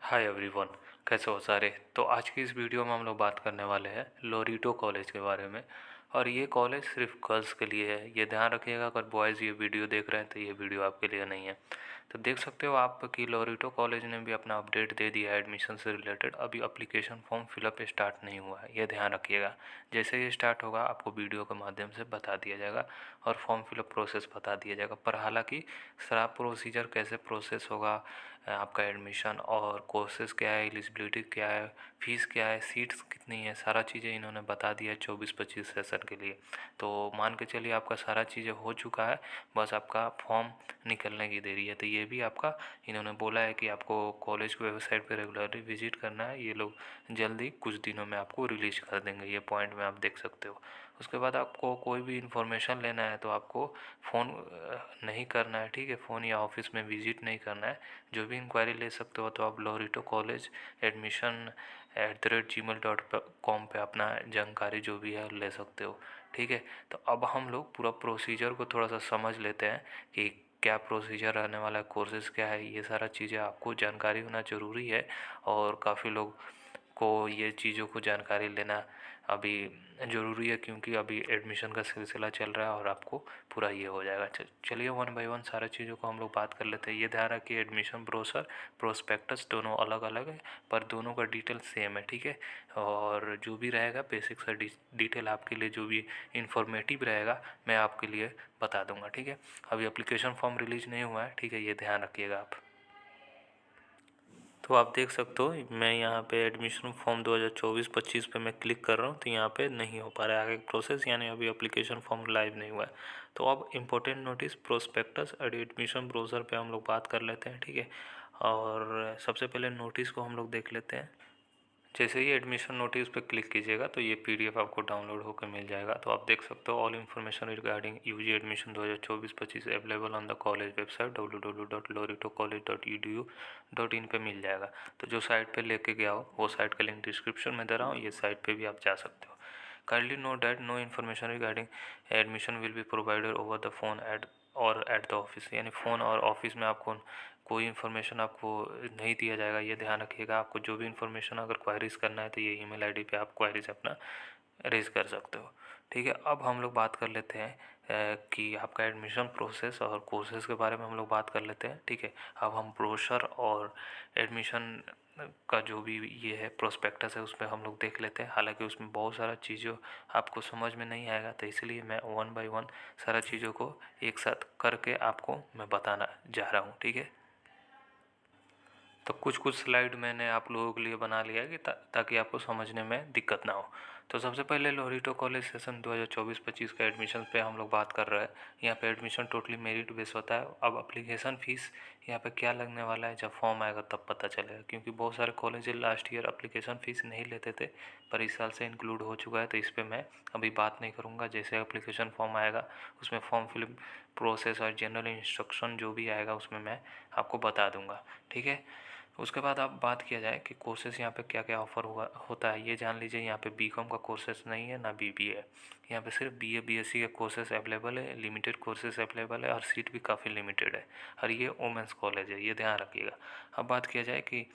Hi everyone. कैसे हो सारे। तो आज की इस वीडियो में हम लोग बात करने वाले हैं लोरिटो कॉलेज के बारे में। और ये कॉलेज सिर्फ गर्ल्स के लिए है, ये ध्यान रखिएगा। अगर बॉयज़ ये वीडियो देख रहे हैं तो ये वीडियो आपके लिए नहीं है। तो देख सकते हो आप कि लोरिटो कॉलेज ने भी अपना अपडेट दे दिया है एडमिशन से रिलेटेड। अभी अप्लीकेशन फॉर्म फिलअप स्टार्ट नहीं हुआ है, ये ध्यान रखिएगा। जैसे ही स्टार्ट होगा आपको वीडियो के माध्यम से बता दिया जाएगा और फॉर्म फिलअप प्रोसेस बता दिया जाएगा। पर हालांकि सारा प्रोसीजर कैसे प्रोसेस होगा, आपका एडमिशन और कोर्सेज़ क्या है, एलिजिबिलिटी क्या है, फ़ीस क्या है, सीट्स कितनी है, सारा चीज़ें इन्होंने बता दिया है 24-25 सेशन के लिए। तो मान के चलिए आपका सारा चीज़ें हो चुका है, बस आपका फॉर्म निकलने की देरी है। तो ये भी आपका इन्होंने बोला है कि आपको कॉलेज की वेबसाइट पे रेगुलरली विजिट करना है। ये लोग जल्दी कुछ दिनों में आपको रिलीज कर देंगे, ये पॉइंट में आप देख सकते हो। उसके बाद आपको कोई भी इन्फॉर्मेशन लेना है तो आपको फ़ोन नहीं करना है, ठीक है। फ़ोन या ऑफिस में विजिट नहीं करना है। जो भी इंक्वायरी ले सकते हो तो आप लोरिटो कॉलेज एडमिशन @gmail.com पे अपना जानकारी जो भी है ले सकते हो, ठीक है। तो अब हम लोग पूरा प्रोसीजर को थोड़ा सा समझ लेते हैं कि क्या प्रोसीजर रहने वाला है, कोर्सेज़ क्या है। ये सारा चीज़ें आपको जानकारी होना ज़रूरी है और काफ़ी लोग को ये चीज़ों को जानकारी लेना अभी ज़रूरी है, क्योंकि अभी एडमिशन का सिलसिला चल रहा है और आपको पूरा ये हो जाएगा। चलिए वन बाय वन सारा चीज़ों को हम लोग बात कर लेते हैं। ये ध्यान रखिए, एडमिशन ब्रोशर प्रोस्पेक्टस दोनों अलग अलग है, पर दोनों का डिटेल सेम है, ठीक है। और जो भी रहेगा बेसिक सा डिटेल आपके लिए जो भी इंफॉर्मेटिव रहेगा मैं आपके लिए बता दूंगा, ठीक है। अभी एप्लीकेशन फॉर्म रिलीज नहीं हुआ है, ठीक है, ये ध्यान रखिएगा आप। तो आप देख सकते हो मैं यहाँ पे एडमिशन फॉर्म 2024-25 पे मैं क्लिक कर रहा हूँ तो यहाँ पे नहीं हो पा रहा है आगे प्रोसेस, यानी अभी एप्लीकेशन फॉर्म लाइव नहीं हुआ है। तो अब इम्पोर्टेंट नोटिस प्रोस्पेक्टस और एडमिशन ब्रोजर पे हम लोग बात कर लेते हैं, ठीक है। और सबसे पहले नोटिस को हम लोग देख लेते हैं। जैसे ही एडमिशन नोटिस पे क्लिक कीजिएगा तो ये पीडीएफ आपको डाउनलोड होकर मिल जाएगा। तो आप देख सकते हो all information regarding UG admission 2024-25 available on the college website www.loritocollege.edu.in पे मिल जाएगा। तो जो साइट पे लेके गया हो वो साइट का लिंक डिस्क्रिप्शन में दे रहा हूँ, ये साइट पे भी आप जा सकते हो। Kindly note that no information regarding admission will be provided over the phone at the office, यानी फ़ोन और ऑफिस में आपको कोई इन्फॉर्मेशन आपको नहीं दिया जाएगा, ये ध्यान रखिएगा। आपको जो भी इन्फॉर्मेशन अगर क्वायरीज करना है तो ये ईमेल आईडी पे आप क्वायरीज अपना रेज कर सकते हो, ठीक है। अब हम लोग बात कर लेते हैं कि आपका एडमिशन प्रोसेस और कोर्सेज के बारे में हम लोग बात कर लेते हैं, ठीक है। अब हम ब्रोशर और एडमिशन का जो भी ये है प्रोस्पेक्टस है उसमें हम लोग देख लेते हैं। हालांकि उसमें बहुत सारा चीज़ों आपको समझ में नहीं आएगा, तो इसलिए मैं वन बाय वन सारा चीज़ों को एक साथ करके आपको मैं बताना जा रहा हूँ, ठीक है। तो कुछ कुछ स्लाइड मैंने आप लोगों के लिए बना लिया है कि ताकि आपको समझने में दिक्कत ना हो। तो सबसे पहले लोरिटो कॉलेज सेशन 2024-25 का एडमिशन पे हम लोग बात कर रहे हैं। यहाँ पे एडमिशन टोटली मेरिट बेस होता है। अब अप्लीकेशन फ़ीस यहाँ पे क्या लगने वाला है जब फॉर्म आएगा तब पता चलेगा, क्योंकि बहुत सारे college last year application fees नहीं लेते थे, पर इस साल से इंक्लूड हो चुका है। तो इस पर मैं अभी बात नहीं करूँगा। जैसे एप्लीकेशन फॉर्म आएगा उसमें फॉर्म फिल प्रोसेस और जनरल इंस्ट्रक्शन जो भी आएगा उसमें मैं आपको बता दूंगा, ठीक है। उसके बाद अब बात किया जाए कि कोर्सेज़ यहाँ पे क्या क्या ऑफ़र हुआ होता है, ये जान लीजिए। यहाँ पे बीकॉम का कोर्सेज नहीं है ना बीबीए है, यहाँ पे सिर्फ बीए बीएससी के कोर्सेज अवेलेबल है, लिमिटेड कोर्सेज अवेलेबल है और सीट भी काफ़ी लिमिटेड है। और ये वोमेंस कॉलेज है, ये ध्यान रखिएगा। अब बात किया जाए कि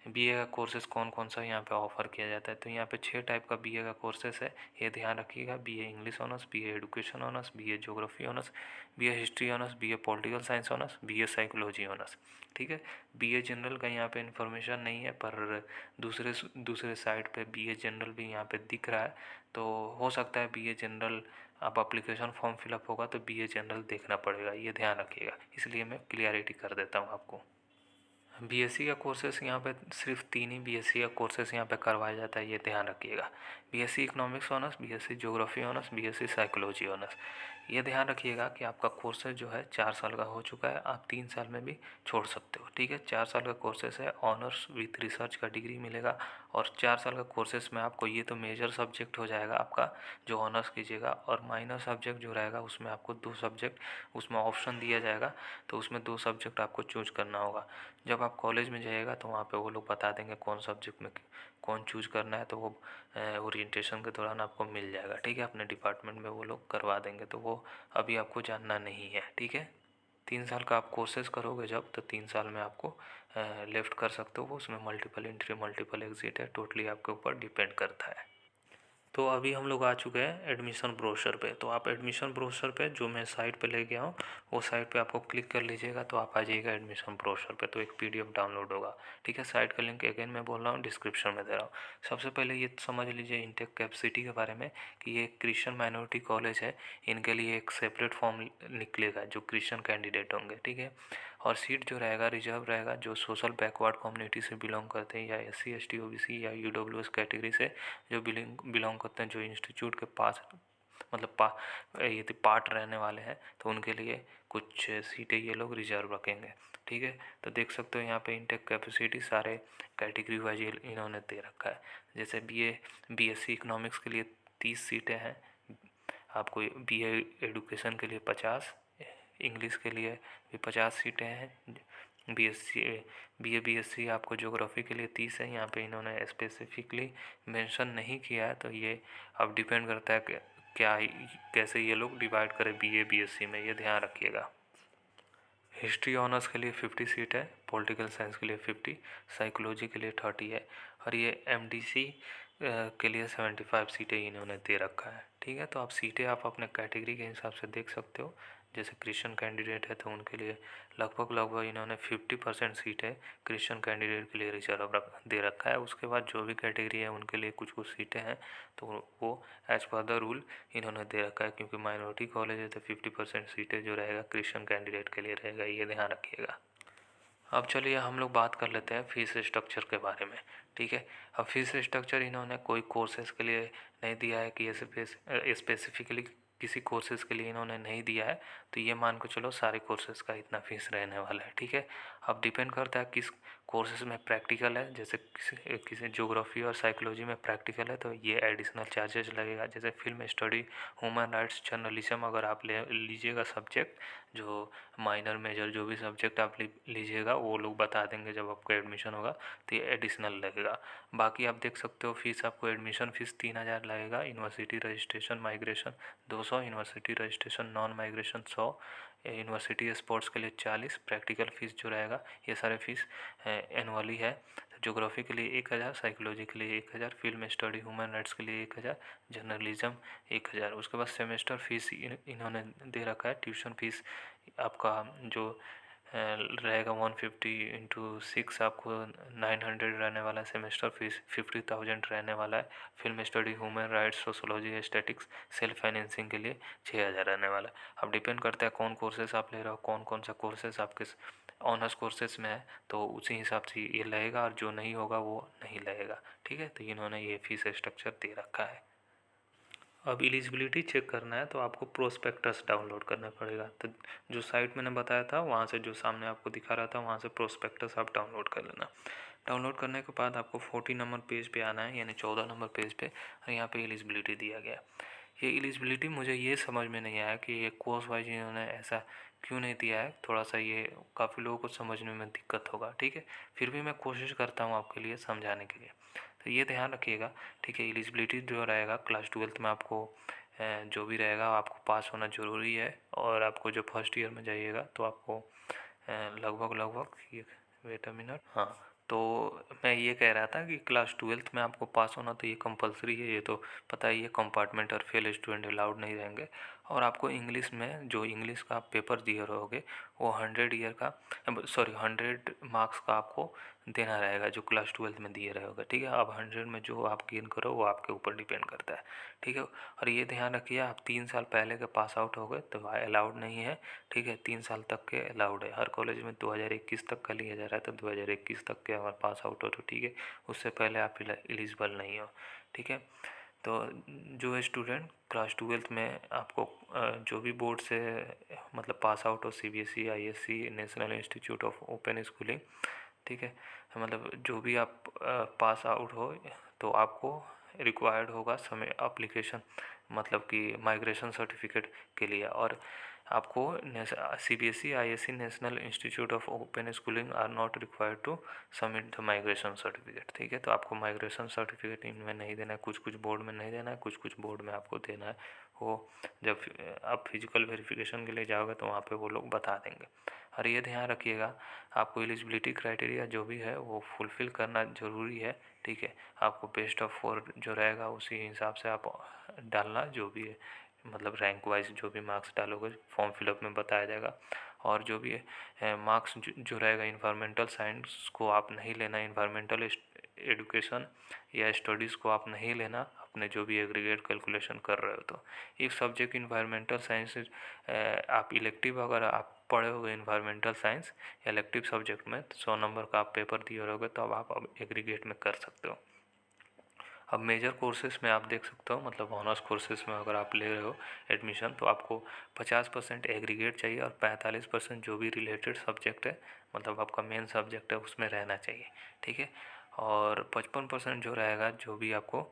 बीए का कोर्सेज कौन कौन सा यहाँ पे ऑफ़र किया जाता है, तो यहाँ पे 6 टाइप का बीए का कोर्सेज है, ये ध्यान रखिएगा। BA English honours, BA education honours, BA geography honours, BA history honours, BA political science honours, BA psychology honours, ठीक है। बीए जनरल का यहाँ पे इन्फॉर्मेशन नहीं है, पर दूसरे दूसरे साइट पे बीए जनरल भी यहाँ पे दिख रहा है। तो हो सकता है बीए जनरल अब एप्लीकेशन फॉर्म फिलअप होगा तो बीए जनरल देखना पड़ेगा, ये ध्यान रखिएगा। इसलिए मैं क्लियरिटी कर देता हूँ आपको। बीएससी का कोर्सेस यहाँ पे सिर्फ 3 ही बीएससी का कोर्सेस यहाँ पे करवाया जाता है, ये ध्यान रखिएगा। BSc economics honours, BSc geography honours, BSc psychology honours. ये ध्यान रखिएगा कि आपका कोर्सेज जो है 4 साल का हो चुका है, आप 3 साल में भी छोड़ सकते हो, ठीक है। 4 साल का कोर्सेस है, ऑनर्स विथ रिसर्च का डिग्री मिलेगा। और 4 साल का कोर्सेस में आपको ये तो मेजर सब्जेक्ट हो जाएगा आपका जो ऑनर्स कीजिएगा, और माइनर सब्जेक्ट जो रहेगा उसमें आपको 2 सब्जेक्ट उसमें ऑप्शन दिया जाएगा, तो उसमें 2 सब्जेक्ट आपको चूज करना होगा। जब आप कॉलेज में जाइएगा तो वहाँ पे वो लोग बता देंगे कौन सब्जेक्ट में कौन चूज करना है, तो वो ओरिएंटेशन के दौरान आपको मिल जाएगा, ठीक है। अपने डिपार्टमेंट में वो लोग करवा देंगे, तो वो अभी आपको जानना नहीं है, ठीक है। 3 साल का आप कोर्सेज़ करोगे जब, तो 3 साल में आपको लेफ़्ट कर सकते हो। उसमें मल्टीपल एंट्री, मल्टीपल एग्ज़िट है, टोटली आपके ऊपर डिपेंड करता है। तो अभी हम लोग आ चुके हैं एडमिशन ब्रोशर पे। तो आप एडमिशन ब्रोशर पे, जो मैं साइट पे ले गया हूँ, वो साइट पे आपको क्लिक कर लीजिएगा तो आप आ जाइएगा एडमिशन ब्रोशर पे। तो एक पीडीएफ डाउनलोड होगा, ठीक है। साइट का लिंक अगेन मैं बोल रहा हूँ, डिस्क्रिप्शन में दे रहा हूँ। सबसे पहले ये समझ लीजिए इनटेक कैपेसिटी के बारे में कि ये क्रिश्चियन माइनॉरिटी कॉलेज है, इनके लिए एक सेपरेट फॉर्म निकलेगा जो क्रिश्चियन कैंडिडेट होंगे, ठीक है। और सीट जो रहेगा रिजर्व रहेगा, जो सोशल बैकवर्ड कम्युनिटी से बिलोंग करते हैं, या SC ST OBC या UWS कैटेगरी से जो बिलोंग करते हैं, जो इंस्टीट्यूट के पास मतलब ये पार्ट रहने वाले हैं, तो उनके लिए कुछ सीटें ये लोग रिजर्व रखेंगे, ठीक है। तो देख सकते हो यहाँ पे इनटेक कैपेसिटी सारे कैटेगरी वाइज इन्होंने दे रखा है। जैसे BSc इकोनॉमिक्स के लिए 30 सीटें हैं, आपको BA एडुकेशन के लिए 50, इंग्लिश के लिए भी 50 सीटें हैं। BSc आपको ज्योग्राफी के लिए 30 है। यहाँ पे इन्होंने स्पेसिफिकली मेंशन नहीं किया है, तो ये अब डिपेंड करता है कि कैसे ये लोग डिवाइड करें BA BSc में, ये ध्यान रखिएगा। हिस्ट्री ऑनर्स के लिए 50 सीट है, पॉलिटिकल साइंस के लिए 50, साइकोलॉजी के लिए 30 है, और ये MDC के लिए 75 सीटें इन्होंने दे रखा है, ठीक है। तो आप सीटें आप अपने कैटेगरी के हिसाब से देख सकते हो। जैसे क्रिश्चियन कैंडिडेट है तो उनके लिए लगभग इन्होंने 50% सीटें क्रिश्चियन कैंडिडेट के लिए रिजर्व दे रखा है। उसके बाद जो भी कैटेगरी है उनके लिए कुछ कुछ सीटें हैं, तो वो एज पर द रूल इन्होंने दे रखा है, क्योंकि माइनॉरिटी कॉलेज है तो 50% सीटें जो रहेगा क्रिश्चियन कैंडिडेट के लिए रहेगा, ये ध्यान रखिएगा। अब चलिए हम लोग बात कर लेते हैं फीस स्ट्रक्चर के बारे में, ठीक है। अब फीस स्ट्रक्चर इन्होंने कोई कोर्सेज़ के लिए नहीं दिया है कि स्पेसिफिकली किसी कोर्सेज़ के लिए इन्होंने नहीं दिया है, तो ये मान के चलो सारे कोर्सेज़ का इतना फीस रहने वाला है, ठीक है। अब डिपेंड करता है किस कोर्सेज़ में प्रैक्टिकल है, जैसे किसी ज्योग्राफी और साइकोलॉजी में प्रैक्टिकल है तो ये एडिशनल चार्जेस लगेगा। जैसे film study, human rights, journalism अगर आप ले लीजिएगा सब्जेक्ट, जो माइनर मेजर जो भी सब्जेक्ट आप लीजिएगा वो लोग बता देंगे जब आपका एडमिशन होगा, तो ये एडिशनल लगेगा। बाकी आप देख सकते हो फीस, आपको एडमिशन फ़ीस 3000 लगेगा। University registration migration 200, university registration non migration 100, university sports के लिए 40, प्रैक्टिकल फ़ीस जो रहेगा ये सारे फीस एनुअली है। ज्योग्राफी के लिए 1000, साइकोलॉजी के लिए 1000, फिल्म स्टडी ह्यूमन राइट्स के लिए 1000, जर्नलिज्म 1000। उसके बाद सेमेस्टर फीस इन्होंने दे रखा है। ट्यूशन फीस आपका जो रहेगा 150 इंटू 6, आपको 900 रहने वाला है। सेमेस्टर फीस 50,000 रहने वाला है। Film study, human rights, sociology, aesthetics, self financing के लिए 6000 रहने वाला है। अब डिपेंड करता है कौन कोर्सेज आप ले रहे हो, कौन कौन सा कोर्सेज आपके ऑनर्स कोर्सेज में है, तो उसी हिसाब से ये लगेगा, और जो नहीं होगा वो नहीं लगेगा, ठीक है। तो इन्होंने ये फीस स्ट्रक्चर दे रखा है। अब एलिजिबिलिटी चेक करना है तो आपको प्रोस्पेक्टस डाउनलोड करना पड़ेगा। तो जो साइट मैंने बताया था वहाँ से, जो सामने आपको दिखा रहा था, वहाँ से प्रोस्पेक्टस आप डाउनलोड कर लेना। डाउनलोड करने के बाद आपको 40 नंबर पेज पे आना है, यानी 14 नंबर पेज पे, और यहाँ पे एलिजिबिलिटी दिया गया। ये एलिजिबिलिटी मुझे ये समझ में नहीं आया कि ये कोर्स वाइज इन्होंने ऐसा क्यों नहीं दिया है। थोड़ा सा ये काफ़ी लोगों को समझने में दिक्कत होगा, ठीक है। फिर भी मैं कोशिश करता हूँ आपके लिए समझाने के लिए। तो ये ध्यान रखिएगा, ठीक है। एलिजिबिलिटी जो रहेगा क्लास 12th में आपको जो भी रहेगा आपको पास होना ज़रूरी है। और आपको जो फर्स्ट ईयर में जाइएगा तो आपको लगभग ये, वेट अ मिनट, हाँ, तो मैं ये कह रहा था कि क्लास 12th में आपको पास होना तो ये कंपलसरी है, ये तो पता ही है। कंपार्टमेंट और फेल स्टूडेंट अलाउड नहीं रहेंगे। और आपको इंग्लिश में, जो इंग्लिश का आप पेपर दिए रहोगे, वो 100 मार्क्स का आपको देना रहेगा, जो क्लास 12th में दिए रहोगे, ठीक है। अब 100 में जो आप गेन करो वो आपके ऊपर डिपेंड करता है, ठीक है। और ये ध्यान रखिए, आप 3 साल पहले के पास आउट हो गए तो अलाउड नहीं है, ठीक है। 3 साल तक के अलाउड है। हर कॉलेज में 2021 तक का लिया जा रहा है, तो 2021 तक के अगर पास आउट हो तो ठीक है, उससे पहले आप एलिजिबल नहीं हो, ठीक है। तो जो स्टूडेंट क्लास 12th में आपको जो भी बोर्ड से मतलब पास आउट हो, CBSE, ISC, national institute of open schooling, ठीक है, मतलब जो भी आप पास आउट हो, तो आपको रिक्वायर्ड होगा समय एप्लीकेशन, मतलब कि माइग्रेशन सर्टिफिकेट के लिए। और आपको CBSE, ISC, national institute of open schooling are not required to submit the migration certificate, ठीक है। तो आपको माइग्रेशन सर्टिफिकेट इनमें नहीं देना है, कुछ कुछ बोर्ड में नहीं देना है, कुछ कुछ बोर्ड में आपको देना है। वो जब आप फिजिकल वेरिफिकेशन के लिए जाओगे तो वहाँ पे वो लोग बता देंगे। और ये ध्यान रखिएगा, आपको एलिजिबिलिटी क्राइटेरिया जो भी है वो फुलफ़िल करना ज़रूरी है, ठीक है। आपको बेस्ट ऑफ 4 जो रहेगा उसी हिसाब से आप डालना, जो भी है मतलब रैंक वाइज जो भी मार्क्स डालोगे फॉर्म फिलअप में बताया जाएगा। और जो भी मार्क्स जो रहेगा, इन्वायरमेंटल साइंस को आप नहीं लेना, इन्वायरमेंटल एडुकेशन या स्टडीज़ को आप नहीं लेना अपने जो भी एग्रीगेट कैलकुलेशन कर रहे हो। तो एक सब्जेक्ट इन्वायरमेंटल साइंस आप इलेक्टिव अगर आप पढ़े हुए इन्वायरमेंटल साइंस इलेक्टिव सब्जेक्ट में, तो 100 नंबर का आप पेपर दिए रहोगे तो अब एग्रीगेट में कर सकते हो। अब मेजर कोर्सेज में आप देख सकते हो, मतलब ऑनर्स कोर्सेज में अगर आप ले रहे हो एडमिशन, तो आपको 50% एग्रीगेट चाहिए और 45% जो भी रिलेटेड सब्जेक्ट है, मतलब आपका मेन सब्जेक्ट है उसमें रहना चाहिए, ठीक है। और 55% जो रहेगा, जो भी आपको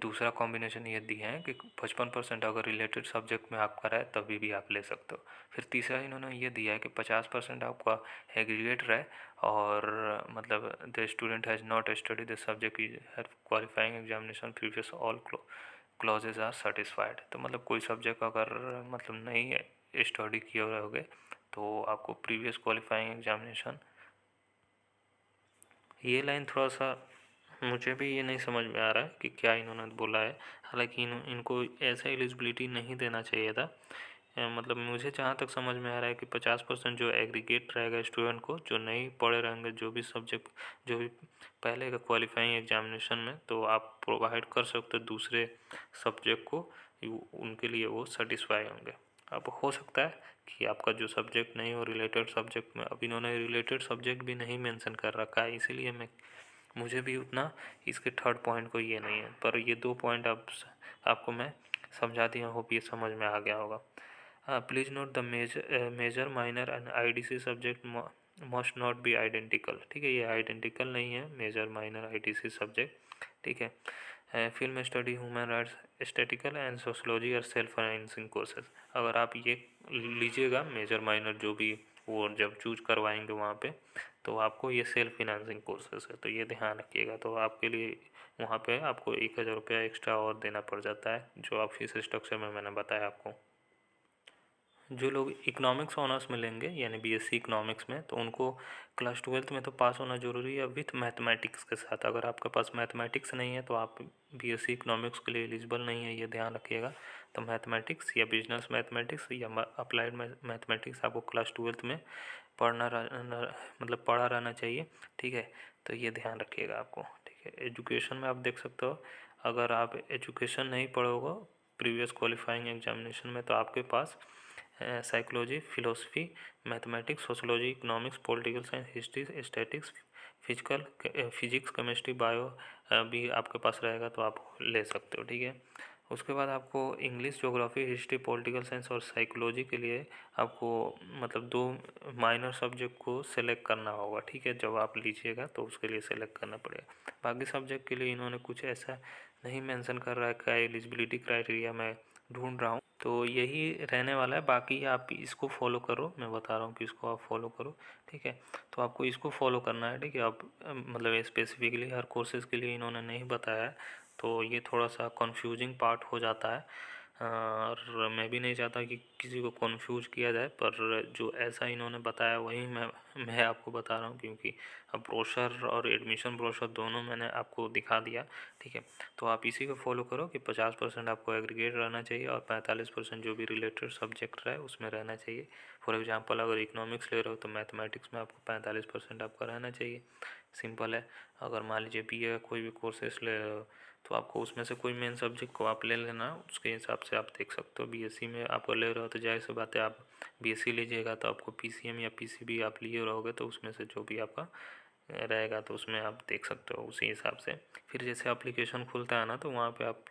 दूसरा कॉम्बिनेशन ये दिया है कि 55% अगर रिलेटेड सब्जेक्ट में आपका रहे तभी भी आप ले सकते हो। फिर तीसरा इन्होंने ये दिया है कि 50% आपका एग्रीगेट रहे और मतलब the student has not study the subject is qualifying examination previous all clauses are satisfied. तो मतलब कोई सब्जेक्ट अगर मतलब नहीं स्टडी किए रहोगे तो आपको प्रीवियस क्वालिफाइंग एग्जामिनेशन, ये लाइन थोड़ा सा मुझे भी ये नहीं समझ में आ रहा है कि क्या इन्होंने बोला है। हालांकि इनको ऐसा एलिजिबिलिटी नहीं देना चाहिए था। मतलब मुझे जहाँ तक समझ में आ रहा है कि 50% जो एग्रीगेट रहेगा स्टूडेंट को, जो नहीं पढ़े रहेंगे जो भी सब्जेक्ट, जो भी पहले का क्वालिफाइंग एग्जामिनेशन में, तो आप प्रोवाइड कर सकते हो दूसरे सब्जेक्ट को, उनके लिए वो सेटिस्फाई होंगे। अब हो सकता है कि आपका जो सब्जेक्ट नहीं हो रिलेटेड सब्जेक्ट में, अब इन्होंने रिलेटेड सब्जेक्ट भी नहीं मेंशन कर रखा है, इसीलिए मुझे भी उतना इसके थर्ड पॉइंट को ये नहीं है, पर ये 2 पॉइंट आपको मैं समझा दिया, होप ये समझ में आ गया होगा। Please note the major minor and IDC subject must not be identical, ठीक है। ये आइडेंटिकल नहीं है मेजर माइनर आईडीसी सब्जेक्ट, ठीक है। Film study, human rights, statistical and sociology और सेल्फ फाइनेंसिंग कोर्सेज, अगर आप ये लीजिएगा मेजर माइनर जो भी वो जब चूज करवाएंगे वहाँ पे, तो आपको ये सेल्फ फिनेंसिंग कोर्सेज है, तो ये ध्यान रखिएगा। तो आपके लिए वहाँ पे आपको 1000 रुपया एक्स्ट्रा और देना पड़ जाता है, जो आप फीस स्ट्रक्चर में मैंने बताया आपको। जो लोग इकोनॉमिक्स ऑनर्स में लेंगे यानी बीएससी इकोनॉमिक्स में, तो उनको क्लास 12th में तो पास होना ज़रूरी है विथ मैथमेटिक्स के साथ। अगर आपके पास मैथमेटिक्स नहीं है तो आप बीएससी इकोनॉमिक्स के लिए एलिजिबल नहीं है, ये ध्यान रखिएगा। तो मैथमेटिक्स या बिजनेस मैथमेटिक्स या अप्लाइड मैथमेटिक्स आपको क्लास 12th में मतलब पढ़ा रहना चाहिए, ठीक है। तो ये ध्यान रखिएगा आपको, ठीक है। एजुकेशन में आप देख सकते हो, अगर आप एजुकेशन नहीं पढ़ोगे प्रीवियस क्वालिफाइंग एग्जामिनेशन में, तो आपके पास psychology, philosophy, mathematics, sociology, economics, political science, history, statistics, physics, chemistry, bio भी आपके पास रहेगा तो आप ले सकते हो, ठीक है। उसके बाद आपको English, geography, history, political science और साइकोलॉजी के लिए आपको मतलब 2 माइनर सब्जेक्ट को सेलेक्ट करना होगा, ठीक है। जब आप लीजिएगा तो उसके लिए सेलेक्ट करना पड़ेगा। बाकी सब्जेक्ट के लिए इन्होंने कुछ ऐसा नहीं मेंशन कर रहा है, क्या एलिजिबिलिटी क्राइटेरिया मैं ढूंढ रहा हूँ, तो यही रहने वाला है। बाकी आप इसको फॉलो करो, मैं बता रहा हूँ कि इसको आप फॉलो करो, ठीक है। तो आपको इसको फॉलो करना है, ठीक है। आप मतलब स्पेसिफिकली हर कोर्सेज़ के लिए इन्होंने नहीं बताया है, तो ये थोड़ा सा कंफ्यूजिंग पार्ट हो जाता है। और मैं भी नहीं चाहता कि किसी को कंफ्यूज किया जाए, पर जो ऐसा इन्होंने बताया वही मैं आपको बता रहा हूँ, क्योंकि अब ब्रोशर और एडमिशन ब्रोशर दोनों मैंने आपको दिखा दिया, ठीक है। तो आप इसी को फॉलो करो कि 50% आपको एग्रीगेट रहना चाहिए और 45% जो भी रिलेटेड सब्जेक्ट रहे उसमें रहना चाहिए। फॉर एग्जांपल अगर इकोनॉमिक्स ले रहे हो तो मैथमेटिक्स में आपको 45% आपका रहना चाहिए, सिंपल है। अगर मान लीजिए बीए का कोई भी कोर्सेस ले रहे हो तो आपको उसमें से कोई मेन सब्जेक्ट को आप ले लेना, उसके हिसाब से आप देख सकते हो। बीएससी में आप ले रहे हो तो जाहिर सी बात है, आप बीएससी लीजिएगा तो आपको पीसीएम या पीसीबी आप लिए रहोगे तो उसमें से जो भी आपका रहेगा तो उसमें आप देख सकते हो उसी हिसाब से। फिर जैसे एप्लीकेशन खुलता है ना, तो वहाँ पे आप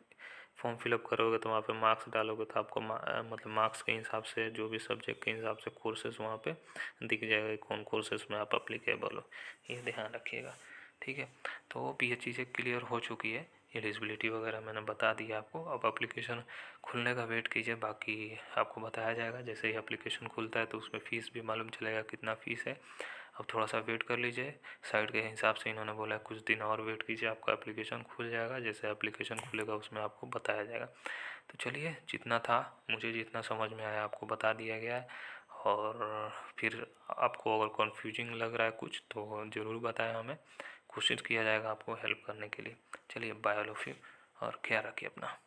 फॉर्म फिलअप करोगे तो वहाँ पे मार्क्स डालोगे तो आपको मतलब मार्क्स के हिसाब से जो भी सब्जेक्ट के हिसाब से कोर्सेज वहाँ पे दिख जाएगा कौन कोर्सेज में आप अप्लीकेबल हो, ये ध्यान रखिएगा, ठीक है। तो भी ये चीज़ें क्लियर हो चुकी है, एलिजिबिलिटी वगैरह मैंने बता दिया आपको। अब एप्लीकेशन खुलने का वेट कीजिए, बाकी आपको बताया जाएगा। जैसे ही एप्लीकेशन खुलता है तो उसमें फ़ीस भी मालूम चलेगा कितना फ़ीस है। अब थोड़ा सा वेट कर लीजिए, साइट के हिसाब से इन्होंने बोला कुछ दिन और वेट कीजिए, आपका एप्लीकेशन खुल जाएगा। जैसे एप्लीकेशन खुलेगा उसमें आपको बताया जाएगा। तो चलिए, जितना था मुझे जितना समझ में आया आपको बता दिया गया है। और फिर आपको अगर कन्फ्यूजिंग लग रहा है कुछ तो ज़रूर बताएं हमें, कोशिश किया जाएगा आपको हेल्प करने के लिए। चलिए, बाय ऑल ऑफ यू, और ख्याल रखिए अपना।